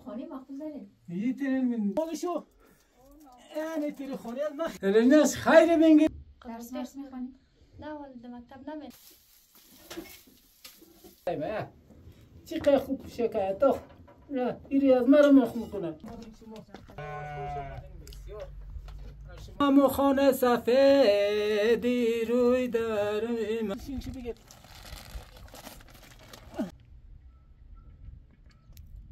خانه مخصوص دارین؟ یترین من بالشو این تلفنی از مخ رناس خیر بینگی درس میخوانی؟ نه والد مکتب نمی بابا چی که خوب شکایت تو نه ایری از مرا مخ میکنه ما خانه سفیدی روی داریم چی بگید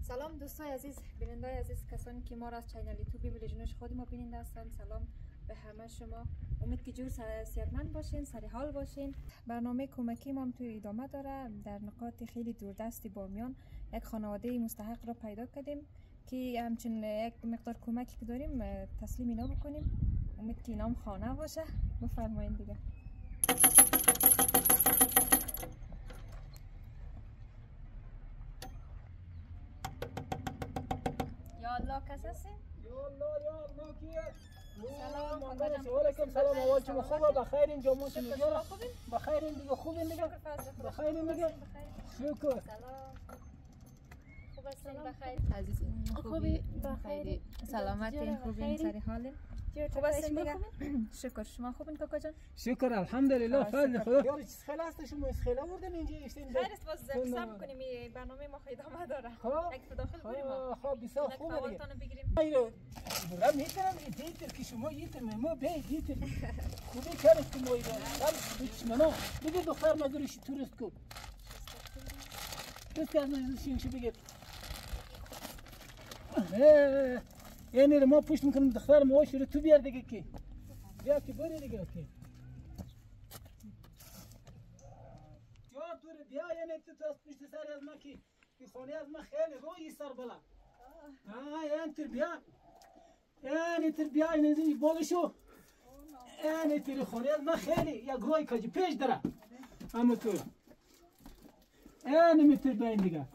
سلام دوستای عزیز، بینندای عزیز، کسانی که ما را از چینل یوتیوب ویلیج نوش خود ما بیننده هستند. سلام به همه شما. امید که جور صحتمند باشین، سر حال باشین. برنامه کمکی ما هم توی ادامه داره. در نقاط خیلی دوردست بامیان یک خانواده مستحق را پیدا کردیم که همچنین یک مقدار کمکی که داریم تسلیم اینا بکنیم. امید که اینام خانه باشه. بفرمایید دیگه. یا الله کسی هستین؟ یا الله کیه؟ سلام علیکم سلام اول شما خوبه بخیر اینجا ما شما بیاره بخیر این دیگه خوب این دیگه بخیر این دیگه شکر سلام خوب هستین بخیر عزیز خوبی بخیر سلامتین خوبین سر حالین خوب هستین دیگه شکر شما خوبین کاکا جان شکر الحمدلله فضل خدا یار چیز خیلی هست شما از خیلی بردن اینجا اشتین خیر است باز صبر کنیم برنامه ما خیلی ادامه داره یک داخل بریم خب بسیار خوبه دیگه بگیریم ایرو برام میتونم دیتر که شما یتر ما به دیتر خوبی کارش که ما ایرو منو بگید دختر مگروش توریست کو کس از نزدیکش بگید یعنی ما پشت میکنیم دختر ما شروع تو بیار دیگه کی بیا که بری دیگه کی جو دور بیا یعنی تو پشت سر از ما کی خونه از ما خیلی روی سر بلا یعنی تر بیا یعنی تر بیا یعنی بالشو یعنی تر خونه از ما خیلی یک روی کجی پیش داره اما تو یعنی میتر بین دیگه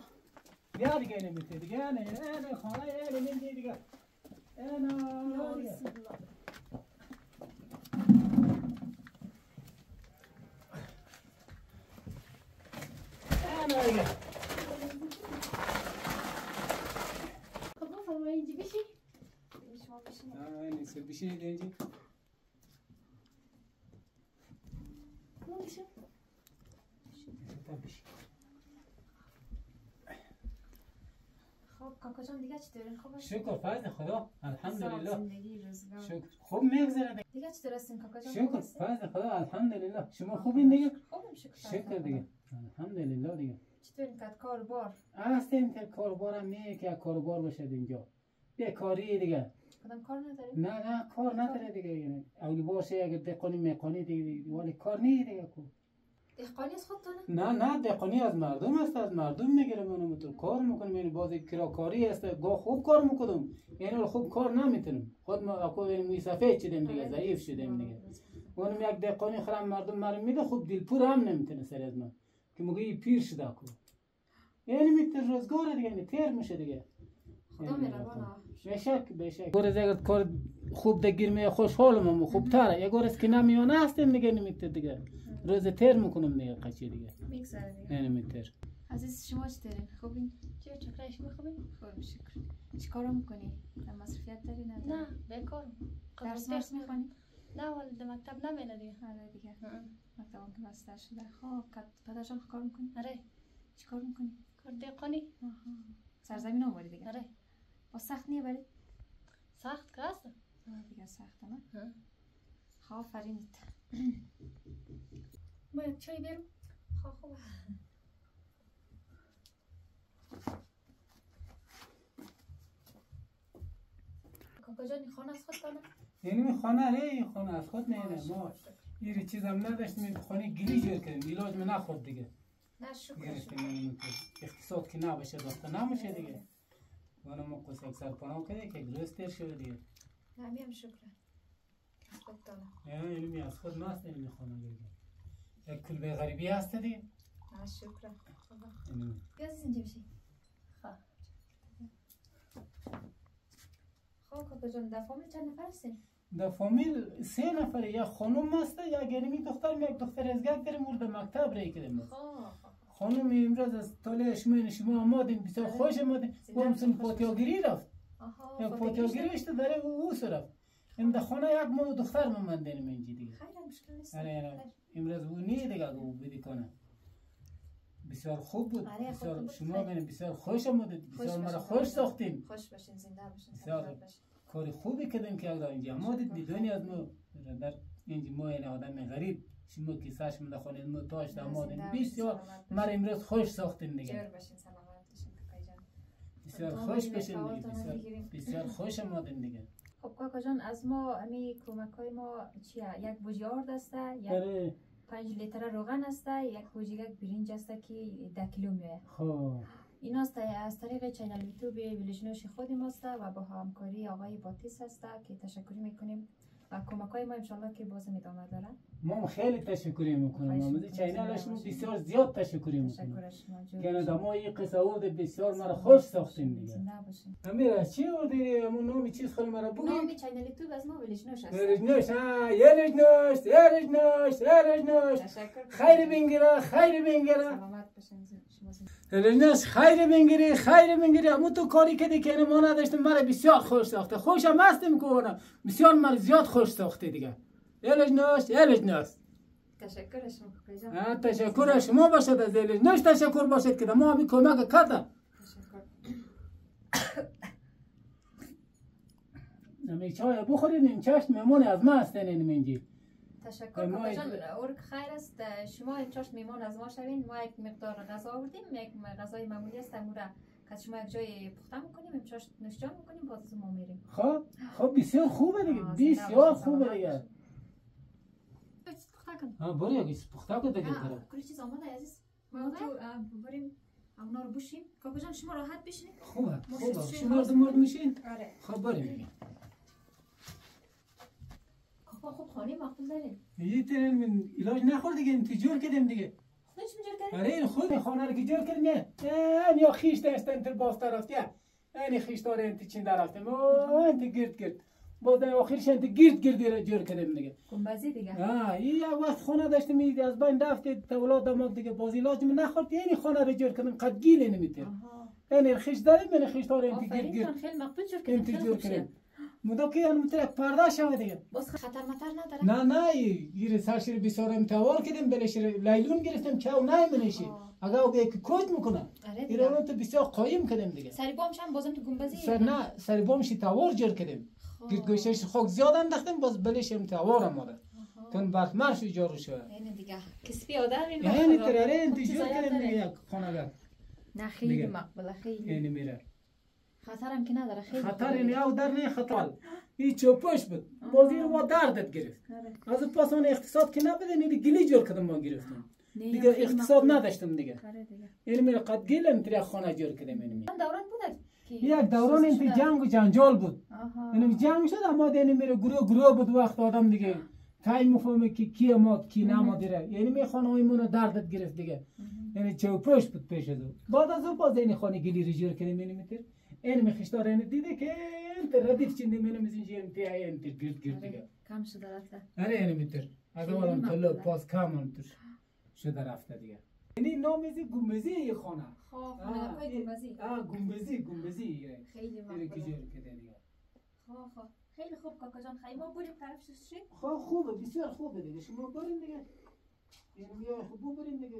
بیا دیگه اینه میتر دیگه یعنی خانه یعنی من دیگه خب کاکا جان دیگه چطورین خوب هستین شکر فضل خدا الحمدلله زندگی روزگار شکر خوب میگذره دیگه چطور هستین کاکا جان شکر فضل خدا الحمدلله شما خوبین دیگه خوبم شکر دیگه الحمدلله دیگه چطورین کار کاربار هستیم که کاربارم میگه که کاربار باشه اینجا بیکاری دیگه کدام کار نداریم نه کار نداره دیگه یعنی اولی باشه اگه دقانی میکنی دیگه ولی کار نیه دیگه کو دهقانی از خودتونه نه دقانی از مردم است از مردم میگیرم منو تو کار میکنم یعنی باز کراکاری است گاه خوب کار میکنم یعنی خوب کار نمیتونم خود ما اكو یعنی سفید شدیم دیگه ضعیف شدیم دیگه اونم یک دقانی خرم مردم مرا میده خوب دلپور هم نمیتونه سر از من که میگه پیر شده کو یعنی میتر روزگار دیگه یعنی تیر میشه دیگه خدا مهربانه بشک گورز اگر کار خوب دگیر می خوشحالم خوب تره یه گورز که نمیونه هستیم دیگه نمیتر دیگه روز تیر میکنم دیگه قچی دیگه میگذره دیگه نمیتر عزیز شما چطورین خوبین چه چکرای شما خوبین خوب شکر چیکارا میکنی در مصرفیت داری نه بیکارم درس میخونی نه والد مکتب نمیره دیگه آره دیگه مکتبم که بسته شده خب پدرشان کار میکنی آره چیکار میکنی کار دهقانی سرزمین آوری دیگه آره با سخت نیه برید سخت که هست دیگه سخت نه خواه فرینید باید چای بیارم خواه خوب کاکا جان خانه از خود کنه یعنی خانه ری خانه از خود نه ما یه چیزم نداشتیم خانه گلی جور کردیم علاج من نخورد دیگه نه شکر اقتصاد که نباشه داخل نمیشه دیگه وانا ما قصه یک سرپناه کده که درست تیر شده دیگه همین هم شکر از خود دانه یعنی از خود ماست نمی خانه دیگه یک کلبه غریبی هست دیگه نه شکر بیازیز اینجا بشی خواه کاکا جان در فامیل چند نفر هستین؟ در فامیل 3 نفره یک خانم هسته یک گرمی دختر یک دختر ازگک داره مورد مکتب رای کردیم خانم امروز از طالع شما آمادین بسیار خوش آمادین گمسون پاتیاگیری رفت یک پاتیاگیری اشته داره او رفت این در خانه یک مو دختر ممندین منجی دیگه خیلی مشکل نیست امروز او نیه دیگه او بدی کنه بسیار خوب بود بسیار شما بینید بسیار خوش آمدید بسیار مرا خوش ساختین خوش باشین زنده باشین بسیار کاری خوبی کردیم که اگر اینجا آمدید بدونی از ما در اینجا ما این آدم غریب شما کیسهش من خانه ما تاش آمدین بسیار مرا امروز خوش ساختین دیگه جور باشین سلامت باشین کاکا جان بسیار خوش باشین دیگه بسیار خوش آمدین دیگه خب کاکا جان از ما امی کمکای ما چیه یک بوجی آرد است یک 5 لیتر روغن است یک بوجیگک برنج است که 10 کیلو میه خب این است از طریق چینل یوتیوب ویلیجنوش خودی ماست و با همکاری آقای باتیس است که تشکر میکنیم و کمکای ما انشالله که باز ادامه داره ما خیلی تشکر میکنیم ما چینلش بسیار زیاد تشکر میکنیم یعنی ما این قصه اورد بسیار مرا خوش ساختین دیگه امیر چی اردی همون نامی چیز خالی مرا بگی نامی چینل یوتیوب از ما ویلیجنوش است ویلیجنوش یرجنوش خیر بینگیره سلامت باشین ویلیجنوش خیر بینگیری اما تو کاری کردی که ما نداشتیم مرا بسیار خوش ساخته خوشم هستم کنم بسیار مرا زیاد خوش ساخته دیگه ویلیجنوش تشکر شما کاکا جان تشکر شما باشد از ویلیجنوش تشکر باشد که ما همین کمک کرده تشکر نمی چای بخورید این چشم میمون از ما هستن این منجی تشکر کاکا جان اور خیر است شما این چشم میمون از ما شوین ما یک مقدار غذا آوردیم یک غذای معمولی است امورا که شما یک جای پخته میکنیم این چشم نوشجان میکنیم باز از ما میریم خب بسیار خوبه دیگه بسیار خوبه دیگه برو یکیش پخته کن دیگه کلی چیز آماده عزیز ما تو بریم اونا رو بوشیم کاکا جان شما راحت بشینید خوبه شما مورد میشین آره خب بریم کاکا خوب خانه مقبول دارین یه ترین من علاج نخور دیگه انتجار کردیم دیگه خودش میجور کردیم آره این خود خانه رو که جور کردیم نه یا خیش داشتن تر باز طرف این خیش داره انت چین رفتیم انت گرد باز آخرش انت گرد جور کردیم دیگه گنبزی دیگه این یک وقت خانه داشتیم از بین رفت تولاد داماد دیگه باز علاج من نخورد یعنی خانه رو جور کردیم قد گیل نمیتر این خیش داریم من خیش داره انت گرد خیلی مقبول جور کردیم مدو که اون متر پرده شده دیگه باز خطر مطر نداره نه یه سرشیر بسیار امتحان کردیم بلش لیلون گرفتیم که او نمیشه اگه او به کوت میکنه ایران تو بسیار قایم کردیم دیگه سری بامش هم بازم تو گنبزی نه سری بامش تاور جور کردیم گرد گوشش خوک زیاد انداختیم باز بلش امتحان آمده تون برف مرش جارو شده این دیگه کسبی آدم این یعنی تراره انتجار کردیم دیگه یک خانه نه خیلی مقبوله خیلی یعنی میره خطرم که نداره خیلی خطر یعنی او در نه خطر این چوپش بود بازی رو دردت گرفت از پس اون اقتصاد که نبوده نیلی گلی جور کردم ما گرفتم دیگه اقتصاد نداشتم دیگه یعنی میره قد گیلم تری خانه جور کردم یعنی دوران بود یک دوران این جنگ و جنجال بود یعنی جنگ شد اما یعنی میره گروه بود وقت آدم دیگه تایم مفهمه که کی ما کی نمادیره یعنی می خانه‌مون دردت گرفت دیگه یعنی چوپش بود پیش از بعد از اون باز این خانه گلی رو جور کردم یعنی میتر این میخشتار این دیده که انت ردیف چنده منو میزنجی انتهای انت گرد دیگه کم شده رفته آره این میتر از اولم تلو پاس کم هم توش شده رفته دیگه یعنی نامیزی گنبزی یه خانه خانه گنبزی خیلی مقبوله خیلی خوب کاکا جان خیلی ما بریم طرفش شیم خوبه بسیار خوبه دیگه شما بریم دیگه یعنی یا خوب بریم دیگه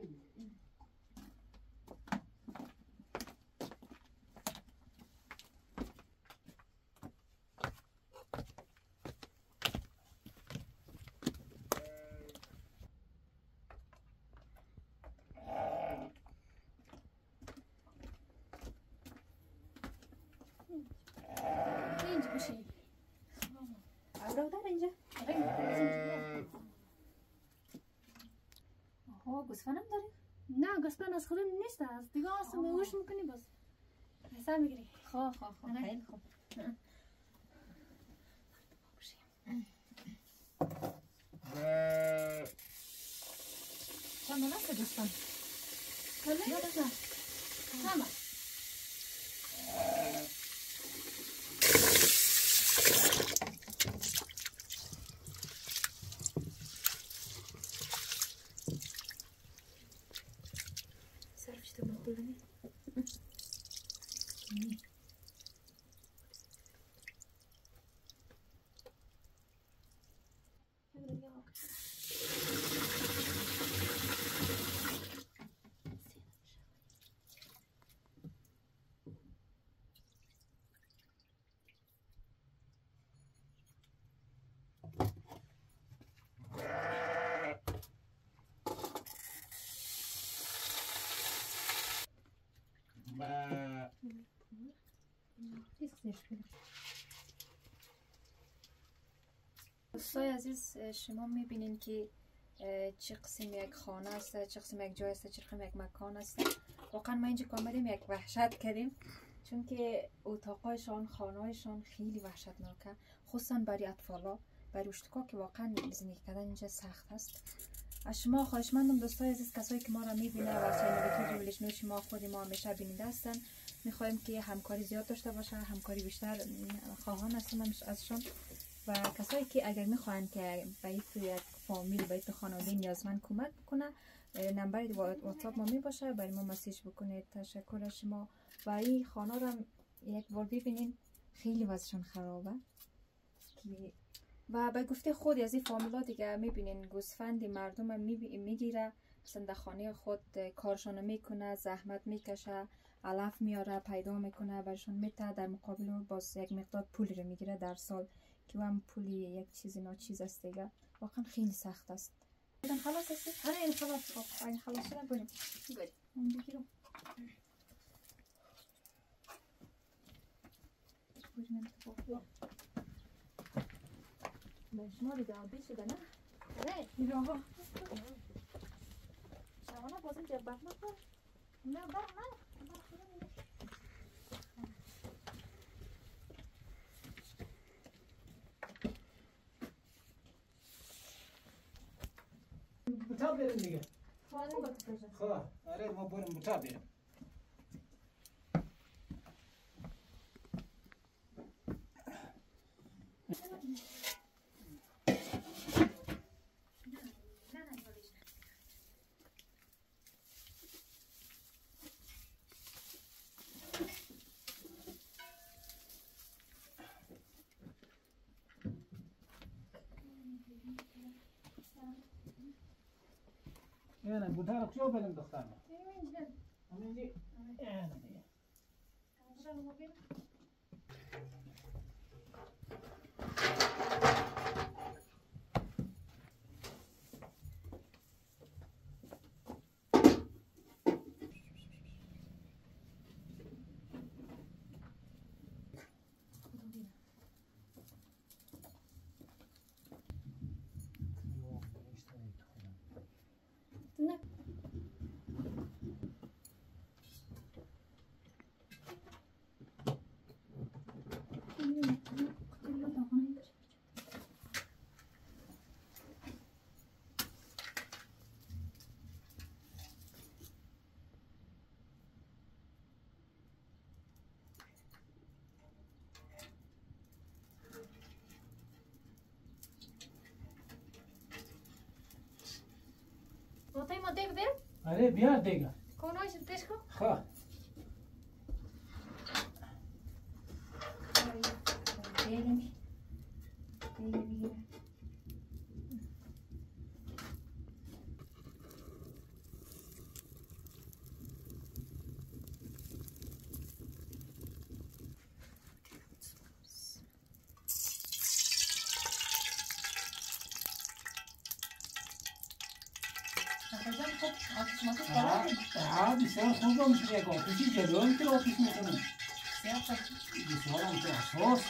گوسفندم داری؟ نه گوسفند از خودم نیست از دیگه اصلا میوش میکنی باز حساب میگیری خواه خیلی خوب چند دانه است گوسفند؟ کله؟ همه دوستای عزیز، شما میبینین که چه قسم یک خانه است، چه قسم یک جای است، چه قسم یک مکان است. واقعا ما اینجا کامریم یک وحشت کردیم، چون که اتاقایشان، خانهایشان خیلی وحشتناکه، خصوصا برای اطفالا، برای اشتکا که واقعا زندگی کردن اینجا سخت است. از شما خواهشمندم دوستای عزیز، کسایی که ما را میبینه و چنل ویلیج نوش ما خود ما همیشه بیننده هستن، میخوایم که همکاری زیاد داشته باشه، همکاری بیشتر خواهان هستم ازشون. و کسایی که اگر میخواین که به یک فامیل، به یک خانواده نیازمند کمک بکنه، نمبر واتساپ ما میباشه، برای ما مسیج بکنید. تشکر از شما. و این خانه را یک بار ببینین، خیلی وضعشون خرابه. و به گفته خود از این فامیلا دیگه میبینین گوسفند مردم میگیره، مثلا در خانه خود کارشان میکنه، زحمت میکشه، علف میاره، پیدا میکنه، برشون میته، در مقابل باز یک مقدار پول رو میگیره در سال، که هم پولی یک چیزی ناچیز است دیگه. واقعا خیلی سخت است. این خلاص است؟ آره این خلاص. خب این خلاص شده، بریم اون بگیرم. شما دیگه آبی شده نه؟ آره این آقا شما بازم جبت نکن. نه برم بتا بریم دیگه. خواه آره ما بریم بتا بریم. نه بوده رو کجا بریم دختر ما؟ همینجا. Wat iemand tegen weer? آره بیار دیگه. Kom nou eens in Tesco. خواه. بسیار خوبه میشه یک آتیشی جلوی که آتیش میکنم بسیار هم که اساس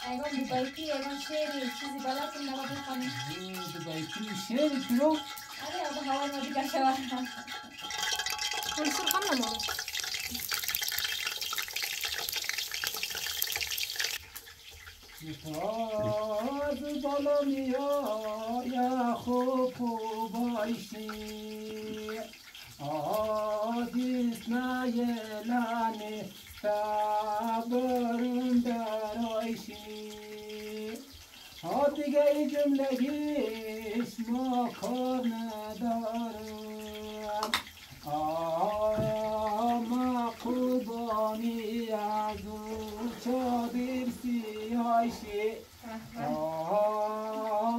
ایگان دوبایتی، ایگان شیری چیزی بلاتون نبا بخوانیم دوبایتی شیری چیو؟ آره آقا هوا ما دیگه شوار منصور خانم نمارو از بالا میای خوب بایشی آدیس نایلانی تبرون درایشی دیگه ای جملگیش ما کار ندارم ما قربانی از او چادر سیایشی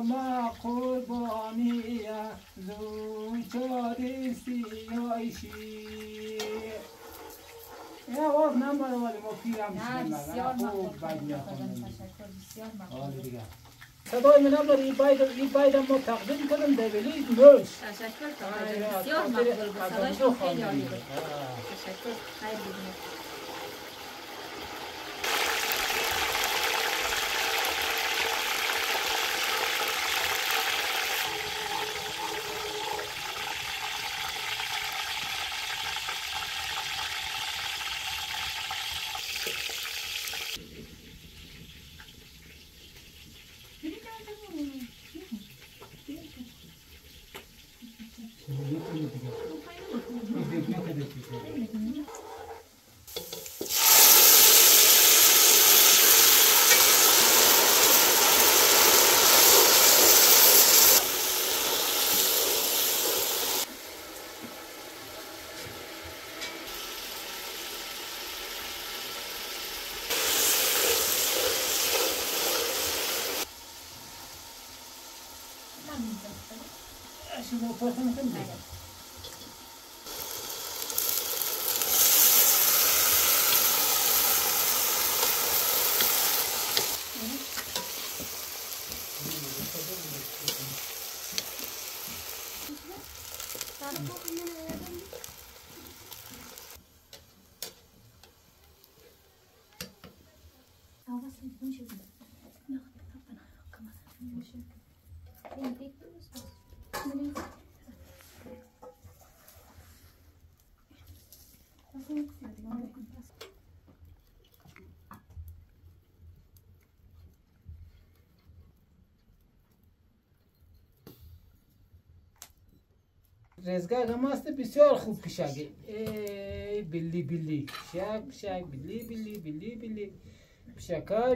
ما قربانی از او چادر سیایشی یه آواز نمبر ولی ما پیرم نه بسیار مقبول تشکر بسیار مقبول صدای من نبرد این بایدم ما تقدیم کردم در ویلیج نوش تشکر بسیار مقبول بود صدایشون خیلی عالی بود تشکر خیلی بود چیز رو پاس میکنم دیگه رزگاه هم هست بسیار خوب پیشگه بلی بلی پیشک بلی بلی بلی بلی پیشکای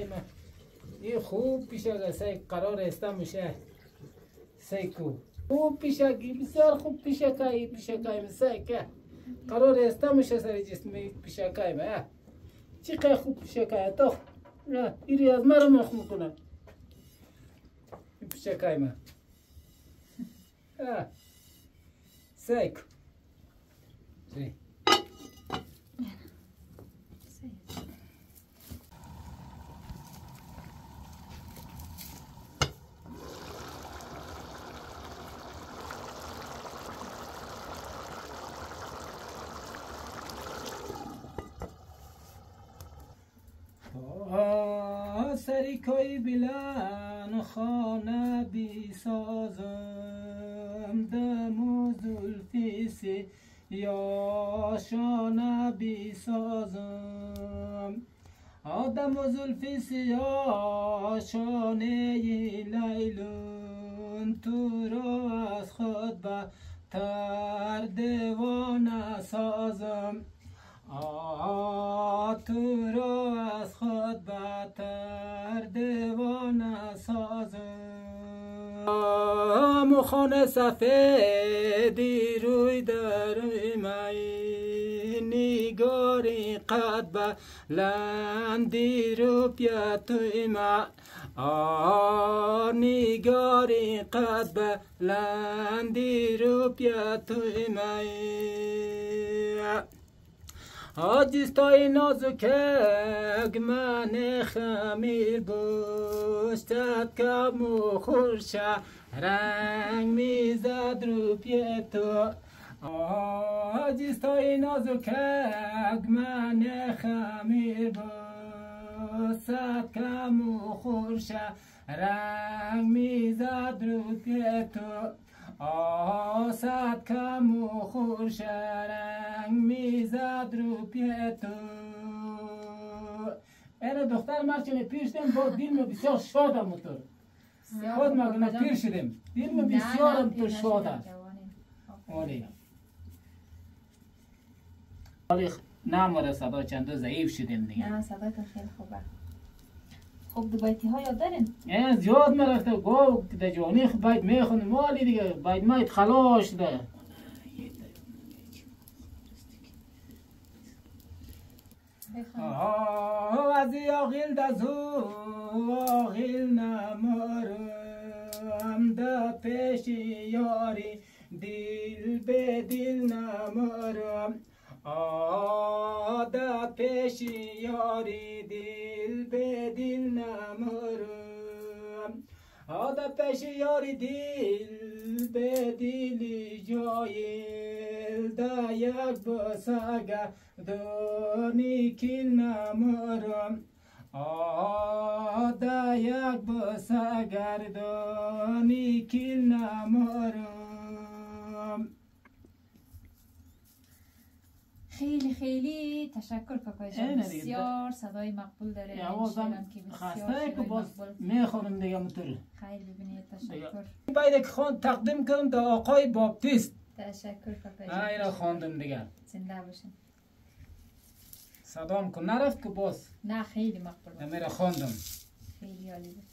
ما این خوب پیشگه سای قرار است میشه سای کو خوب پیشگی بسیار خوب پیشکای ما سای که قرار است میشه سر جسم پیشکای ما چقدر خوب پیشکای تو ایری از مرا مخ میکنه پیشکای ما سیک سی سری کوی بلان خانه بی سازم دم زلفی یا شانه بی سازم آدم و زلفی یا شانه لیلون تو را از خود به تر دیوانه سازم تو را از خود بتر دیوانه سازم خانه سفیدی روی در روی نگاری قد بلندی رو پیا توی ما نگاری قد بلندی رو پیا توی ما آجستای نازکه من خمیر بوستد کم و خورشه رنگ میزد رو پی تو آجستای نازکه من خمیر بوستد کم و خورشه رنگ میزد رو پی تو آسد کم و خورش رنگ میزد رو پیتو ایره دختر مرچنه پیر شدیم با دیلم بسیار شادم موتور خود مگنه پیر شدیم دیلم بسیارم تو شادم آلی نماره صدا چنده ضعیف شدیم دیگه نه صدا تو خیلی خوبه خب دو بیتی ها یاد دارین؟ زیاد مرفته گو در جوانی خب باید میخونیم مالی دیگه باید مایت خلاش ده از یاغیل دزو آغیل نمارم ده پیش یاری دیل به دیل نمارم ده پیش یاری دیل به دیل نمارم ده پیش یاری دیل به دیلی جایل ده یک بسگه دانی کل نمارم ده یک بسگر دانی کل نمارم خیلی تشکر کاکای جان بسیار صدای مقبول داره آوازم خسته که باز میخونم دیگه مطور خیلی ببینید تشکر باید که خوان تقدیم کنم تا آقای باپتیست تشکر کاکای جان اینا خواندم دیگه زنده باشین صدام کن نرفت که باز نه خیلی مقبول بود میره خواندم خیلی عالی بود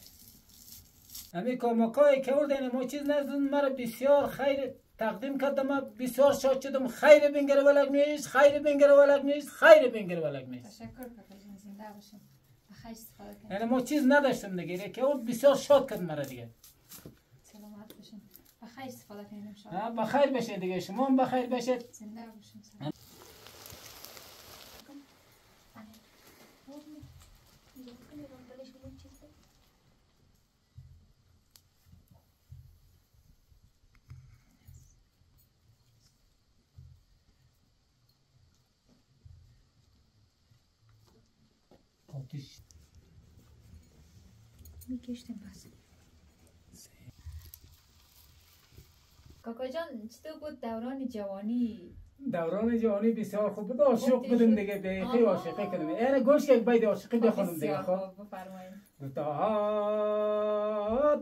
امی کامکای که اردین ما چیز نزدن مرا بسیار خیر تقدیم کردم بسیار شاد شدم خیر بینگر ولک نیست خیر بینگر ولک نیست خیر بینگر ولک نیست تشکر کاکای جان زنده باشین بخیر استفاده کنید یعنی ما چیز نداشتم دیگه که اون بسیار شاد کرد مرا دیگه سلامت باشین. بخیر استفاده کنین ان شاء الله. بخیر بشه دیگه، شما هم بخیر بشید. زنده باشین. آتیش میکشتیم پس. کاکا جان چطور بود دوران جوانی؟ دوران جوانی بسیار خوب بود. عاشق بودم دیگه، خیلی عاشقی کردم. یعنی گوش یک باید عاشقی بخونم دیگه. خب بفرمایید.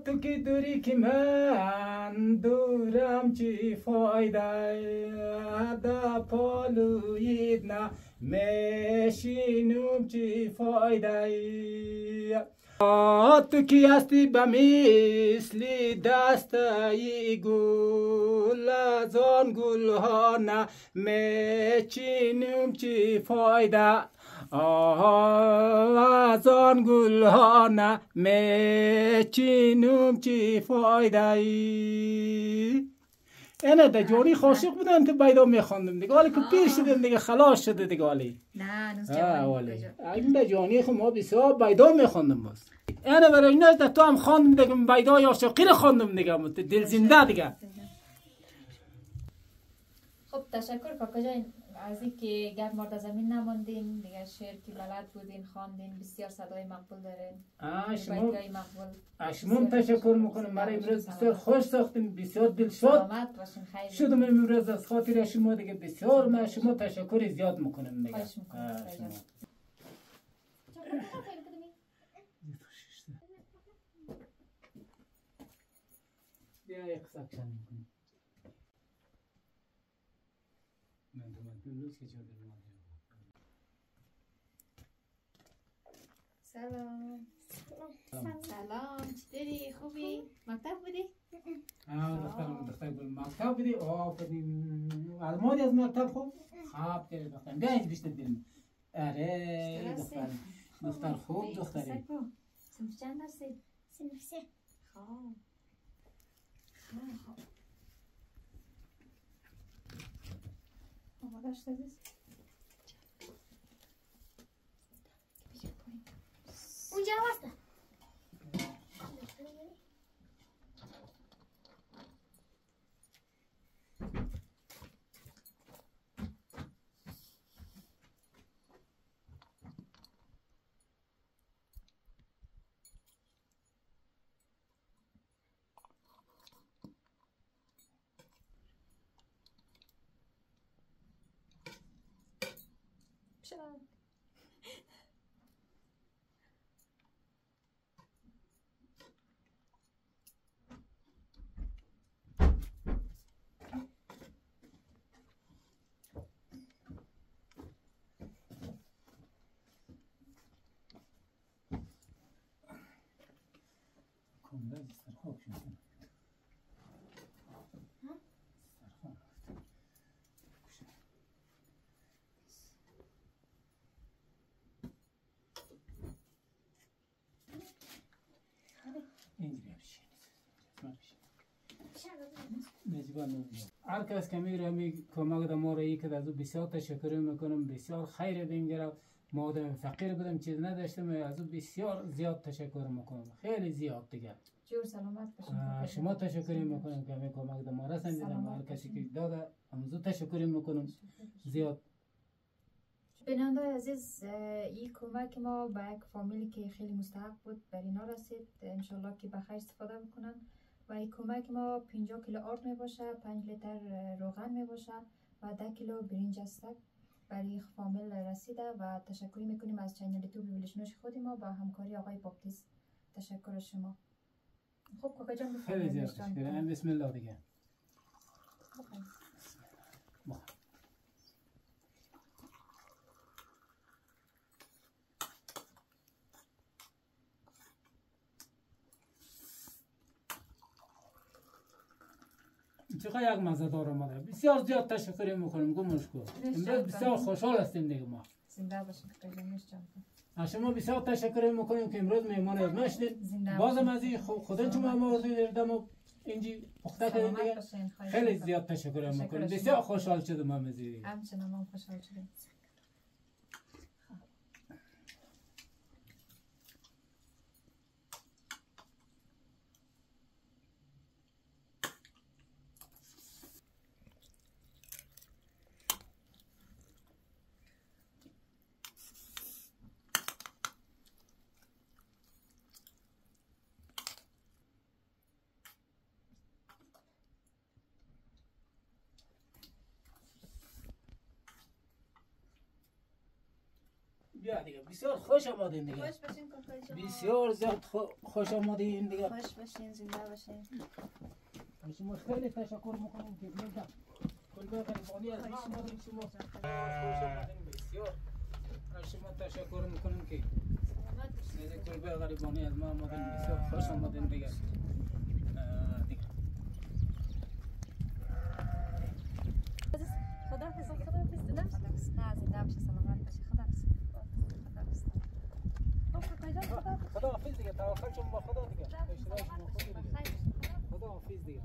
تو که دوری که من دورم چی فایده دا پالوید نه میشینم چی فایده تو کی هستی به مثل دستای گل از آن گل ها نه میچینم چی فایده از آن گل ها نه میچینم چی فایده اینه در جوانی خوشق بودم که بیدا میخواندم دیگه، ولی که پیر شدم دیگه خلاص شده دیگه. ولی نه نوز جوانی این در جوانی خود ما بسیار بیدا میخواندم. باز اینه برای این است تو هم خواندم دیگه، بیدای عاشقی رو خواندم دیگه، دل زنده دیگه. خب تشکر کاکا جان از اینکه گپ مرد زمین نماندین دیگه. شعر که بلد بودین خواندین، بسیار صدای مقبول دارین. شما تشکر میکنم. برای امروز بسیار خوش ساختین، بسیار دل شد شدم امروز از خاطر شما دیگه. بسیار من شما تشکر زیاد میکنم دیگه. بیا یک قصه کنیم. سلام. سلام چطوری؟ خوبی؟ مکتب بودی؟ دختر مکتب بودی؟ آفرین. المانی از مکتب خوب؟ خواب کرد دختر. بیا اینجا بیشتر بریم. اره دختر خوب دختری. صنف چند هستی؟ صنف 3. خواب. آماده شده است؟ اونجا واسه هر کس که میره می کمک ما را که از او بسیار تشکر میکنم. بسیار خیر بهم گرفت. ما آدم فقیر بودم، چیز نداشتم، از او بسیار زیاد تشکر میکنم، خیلی زیاد دیگه. جور سلامت باشین. شما تشکر میکنم که می کمک ما رساندید. هر کسی که داده همزو تشکر میکنم زیاد. بیننده عزیز، این کمک ما به یک فامیلی که خیلی مستحق بود بر اینا رسید. انشالله که بخیر استفاده بکنن. و این کمک ما 50 کیلو آرد می باشه، 5 لیتر روغن می باشه و 10 کیلو برنج است. برای فامیل رسیده و تشکر میکنیم از چینل یوتیوب ویلشنوش خود ما با همکاری آقای باپتیست. تشکر از شما. خب کاکا جان خیلی زیاد تشکر. بسم الله دیگه. چقدر یک مزه دار آمده. بسیار زیاد تشکر میکنم. گمش کن. امروز بسیار خوشحال هستیم دیگه ما. زنده باشین کاکا جان. شما بسیار تشکر میکنیم که امروز مهمان از ما شدید. بازم از این خودن شما آوردید دم اینجی پخته کردیم دیگه. خیلی زیاد تشکر میکنم. بسیار خوشحال شدم هم از این. همچنان هم خوشحال شدم. بیا دیگه بسیار خوش آمدین دیگه. خوش باشین کاکای جان. بسیار زیاد خوش آمدین دیگه. خوش باشین زنده باشین. شما خیلی تشکر میکنم که میگم کلبه غریبانی از ما آمدین شما خوش آمدین بسیار از شما تشکر میکنم که کلبه غریبانی از ما آمدین بسیار خوش آمدین دیگه. خداحافظ نه زنده باشی سلامت باشی خداحافظ خداحافظ دیگه توکل شما با خدا دیگه خداحافظ دیگه